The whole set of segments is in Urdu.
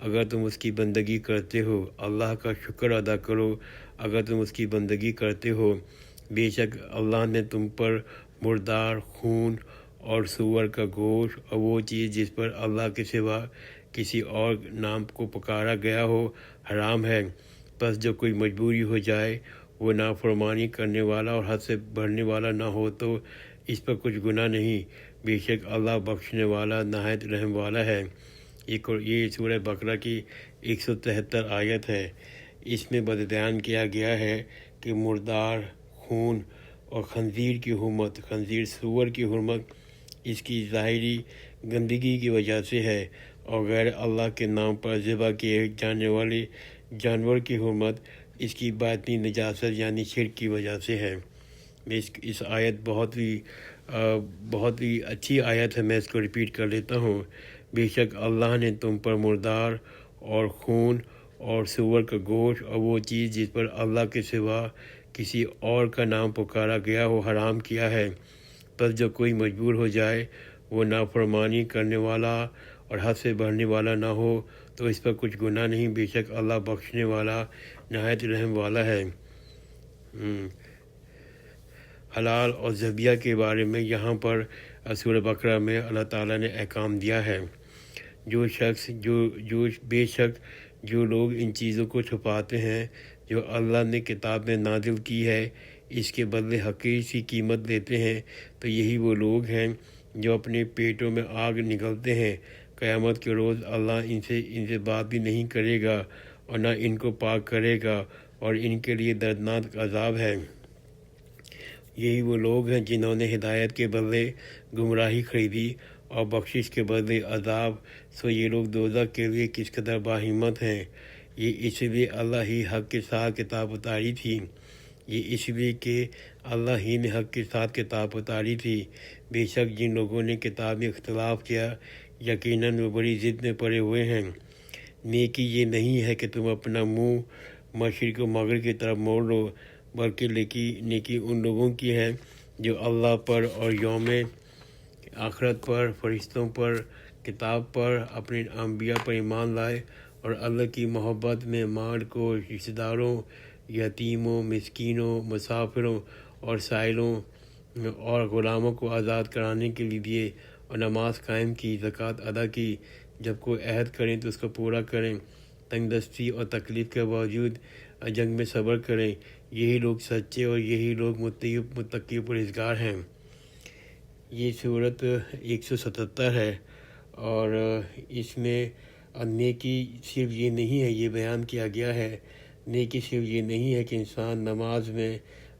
اگر تم اس کی بندگی کرتے ہو، اللہ کا شکر ادا کرو اگر تم اس کی بندگی کرتے ہو۔ بے شک اللہ نے تم پر مردار، خون اور سور کا گوشت اور وہ چیز جس پر اللہ کے سوا کسی اور نام کو پکارا گیا ہو حرام ہے۔ پس جو کوئی مجبوری ہو جائے وہ نافرمانی کرنے والا اور حد سے بڑھنے والا نہ ہو تو اس پر کچھ گناہ نہیں، بے شک اللہ بخشنے والا نہایت رحم والا ہے۔ یہ سورہ بقرہ کی 173 آیت ہے۔ اس میں بیان کیا گیا ہے کہ مردار، خون اور خنزیر کی حرمت، خنزیر سور کی حرمت اس کی ظاہری گندگی کی وجہ سے ہے، اور غیر اللہ کے نام پر ذبح کیے جانے والے جانور کی حرمت اس کی باطنی نجاست یعنی شرک کی وجہ سے ہے۔ اس آیت بہت ہی اچھی آیت ہے، میں اس کو ریپیٹ کر لیتا ہوں۔ بے شک اللہ نے تم پر مردار اور خون اور سور کا گوشت اور وہ چیز جس پر اللہ کے سوا کسی اور کا نام پکارا گیا ہو حرام کیا ہے۔ پس جو کوئی مجبور ہو جائے وہ نافرمانی کرنے والا اور حد سے بڑھنے والا نہ ہو تو اس پر کچھ گناہ نہیں، بے شک اللہ بخشنے والا نہایت رحم والا ہے۔ حلال اور ذبیحہ کے بارے میں یہاں پر سورہ بقرہ میں اللہ تعالیٰ نے احکام دیا ہے۔ بے شک جو لوگ ان چیزوں کو چھپاتے ہیں جو اللہ نے کتاب میں نازل کی ہے، اس کے بدلے حقیر سی قیمت لیتے ہیں، تو یہی وہ لوگ ہیں جو اپنے پیٹوں میں آگ نگلتے ہیں۔ قیامت کے روز اللہ ان سے بات بھی نہیں کرے گا اور نہ ان کو پاک کرے گا، اور ان کے لیے دردناک عذاب ہے۔ یہی وہ لوگ ہیں جنہوں نے ہدایت کے بدلے گمراہی خریدی اور بخشش کے بدلے عذاب، سو یہ لوگ دوزخ کے لیے کس قدر باہمت ہیں۔ یہ اس لیے اللہ ہی حق کے ساتھ کتاب اتاری تھی، بے شک جن لوگوں نے کتاب میں اختلاف کیا یقیناً وہ بڑی ضد میں پڑے ہوئے ہیں۔ نیکی یہ نہیں ہے کہ تم اپنا منہ مشرق و مغرب کی طرف موڑ لو، بلکہ نیکی ان لوگوں کی ہے جو اللہ پر اور یوم آخرت پر، فرشتوں پر، کتاب پر، اپنے انبیاء پر ایمان لائے اور اللہ کی محبت میں مال کو رشتہ داروں، یتیموں، مسکینوں، مسافروں اور سائلوں اور غلاموں کو آزاد کرانے کے لیے دیے، اور نماز قائم کی، زکوٰۃ ادا کی۔ جب کوئی عہد کریں تو اس کو پورا کریں، تنگ دستی اور تکلیف کے باوجود جنگ میں صبر کریں، یہی لوگ سچے اور یہی لوگ متقی پرہیزگار ہیں۔ یہ سورت 177 ہے، اور اس میں نیکی صرف یہ نہیں ہے، یہ بیان کیا گیا ہے، نیکی صرف یہ نہیں ہے کہ انسان نماز میں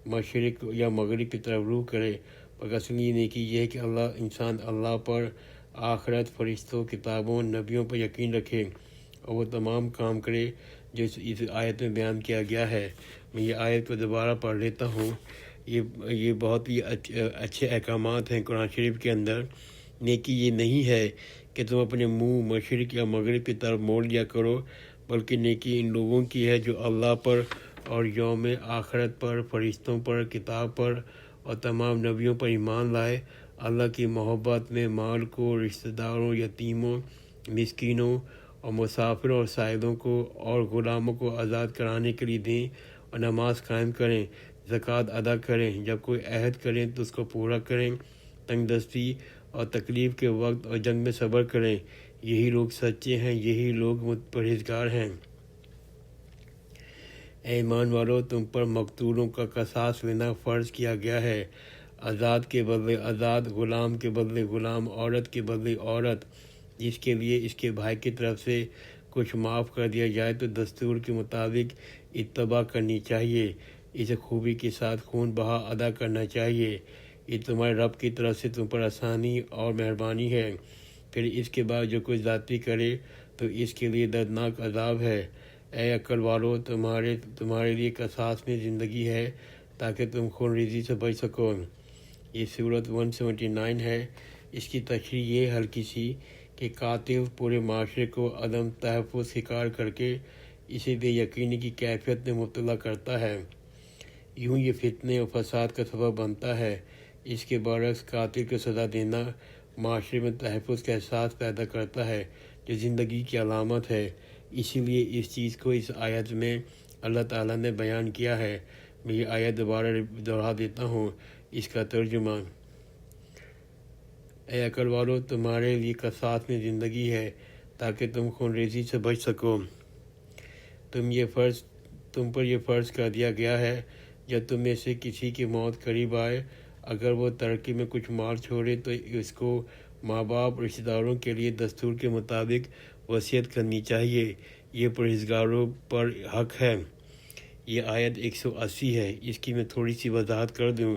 مشرق یا مغرب کی طرف روح کرے، بلکہ اصلی نیکی یہ ہے کہ انسان اللہ پر، آخرت، فرشتوں، کتابوں، نبیوں پر یقین رکھے اور وہ تمام کام کرے جو اس آیت میں بیان کیا گیا ہے۔ میں یہ آیت کو دوبارہ پڑھ لیتا ہوں۔ یہ بہت ہی اچھے احکامات ہیں قرآن شریف کے اندر۔ نیکی یہ نہیں ہے کہ تم اپنے منہ مشرق یا مغرب کی طرف موڑ لیا کرو، بلکہ نیکی ان لوگوں کی ہے جو اللہ پر اور یوم آخرت پر، فرشتوں پر، کتاب پر اور تمام نبیوں پر ایمان لائے، اللہ کی محبت میں مال کو رشتہ داروں، یتیموں، مسکینوں اور مسافروں اور سائلوں کو اور غلاموں کو آزاد کرانے کے لیے دیں، اور نماز قائم کریں، زکوٰۃ ادا کریں، جب کوئی عہد کریں تو اس کو پورا کریں، تنگ دستی اور تکلیف کے وقت اور جنگ میں صبر کریں، یہی لوگ سچے ہیں، یہی لوگ پرہیزگار ہیں۔ اے ایمان والو، تم پر مقتولوں کا قصاص لینا فرض کیا گیا ہے، آزاد کے بدلے آزاد، غلام کے بدلے غلام، عورت کے بدلے عورت، جس کے لیے اس کے بھائی کی طرف سے کچھ معاف کر دیا جائے تو دستور کے مطابق اتباع کرنی چاہیے، اسے خوبی کے ساتھ خون بہا ادا کرنا چاہیے، یہ تمہارے رب کی طرف سے تم پر آسانی اور مہربانی ہے۔ پھر اس کے بعد جو کوئی زیادتی کرے تو اس کے لیے دردناک عذاب ہے۔ اے عقل والو، تمہارے لیے قصاص میں زندگی ہے تاکہ تم خون ریزی سے بچ سکو۔ یہ سورت 179 ہے۔ اس کی تشریح یہ ہلکی سی کہ قاتل پورے معاشرے کو عدم تحفظ شکار کر کے اسے بے یقینی کی کیفیت میں مبتلا کرتا ہے، یوں یہ فتنے اور فساد کا سبب بنتا ہے۔ اس کے برعکس قاتل کو سزا دینا معاشرے میں تحفظ کا احساس پیدا کرتا ہے جو زندگی کی علامت ہے۔ اسی لیے اس چیز کو اس آیت میں اللہ تعالیٰ نے بیان کیا ہے۔ میں یہ آیت دوبارہ دہرا دیتا ہوں، اس کا ترجمہ: اے عقل والو، تمہارے لیے قصاص میں زندگی ہے تاکہ تم خون ریزی سے بچ سکو۔ تم پر یہ فرض کر دیا گیا ہے جب تم میں سے کسی کی موت قریب آئے، اگر وہ ترکے میں کچھ مال چھوڑے تو اس کو ماں باپ اور رشتہ داروں کے لیے دستور کے مطابق وصیت کرنی چاہیے۔ یہ پرہیزگاروں پر حق ہے۔ یہ آیت 180 ہے۔ اس کی میں تھوڑی سی وضاحت کر دوں۔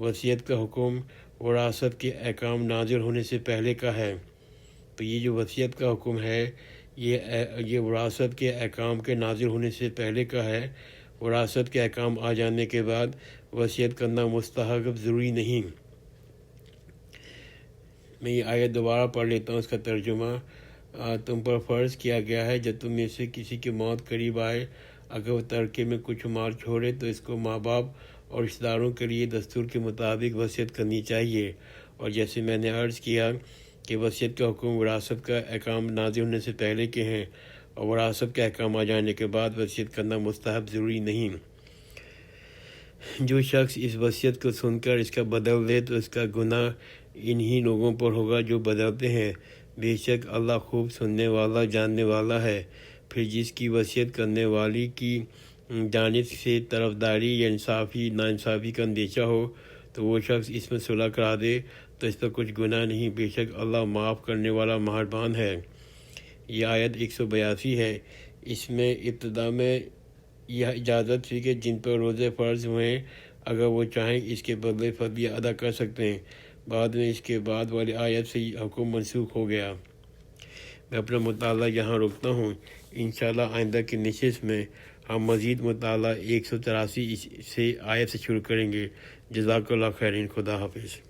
وصیت کا حکم وراثت کے احکام نازل ہونے سے پہلے کا ہے۔ تو یہ جو وصیت کا حکم ہے یہ وراثت کے احکام کے نازل ہونے سے پہلے کا ہے۔ وراثت کے احکام آ جانے کے بعد وصیت کرنا مستحب ضروری نہیں۔ میں یہ آیت دوبارہ پڑھ لیتا ہوں، اس کا ترجمہ: تم پر فرض کیا گیا ہے جب تم میں سے کسی کی موت قریب آئے، اگر وہ ترکے میں کچھ مال چھوڑے تو اس کو ماں باپ اور رشتہ داروں کے لیے دستور کے مطابق وصیت کرنی چاہیے۔ اور جیسے میں نے عرض کیا کہ وصیت کا حکم وراثت کا احکام نازل ہونے سے پہلے کے ہیں، اور وراثت کا احکام آ جانے کے بعد وصیت کرنا مستحب ضروری نہیں۔ جو شخص اس وصیت کو سن کر اس کا بدل لے تو اس کا گناہ انہی لوگوں پر ہوگا جو بدلتے ہیں۔ بے شک اللہ خوب سننے والا، جاننے والا ہے۔ پھر جس کی وصیت کرنے والی کی جانب سے طرفداری یا ناانصافی کا اندیشہ ہو تو وہ شخص اس میں صلح کرا دے تو اس پر کچھ گناہ نہیں، بے شک اللہ معاف کرنے والا مہربان ہے۔ یہ آیت 182 ہے۔ اس میں ابتدا میں یہ اجازت تھی کہ جن پر روزے فرض ہوئے اگر وہ چاہیں اس کے بدلے فدیہ ادا کر سکتے ہیں۔ بعد میں اس کے بعد والی آیت سے یہ حکم منسوخ ہو گیا۔ میں اپنا مطالعہ یہاں روکتا ہوں۔ انشاءاللہ آئندہ کی نشست میں ہم مزید مطالعہ 183 سے آیت سے شروع کریں گے۔ جزاک اللہ خیرین۔ خدا حافظ۔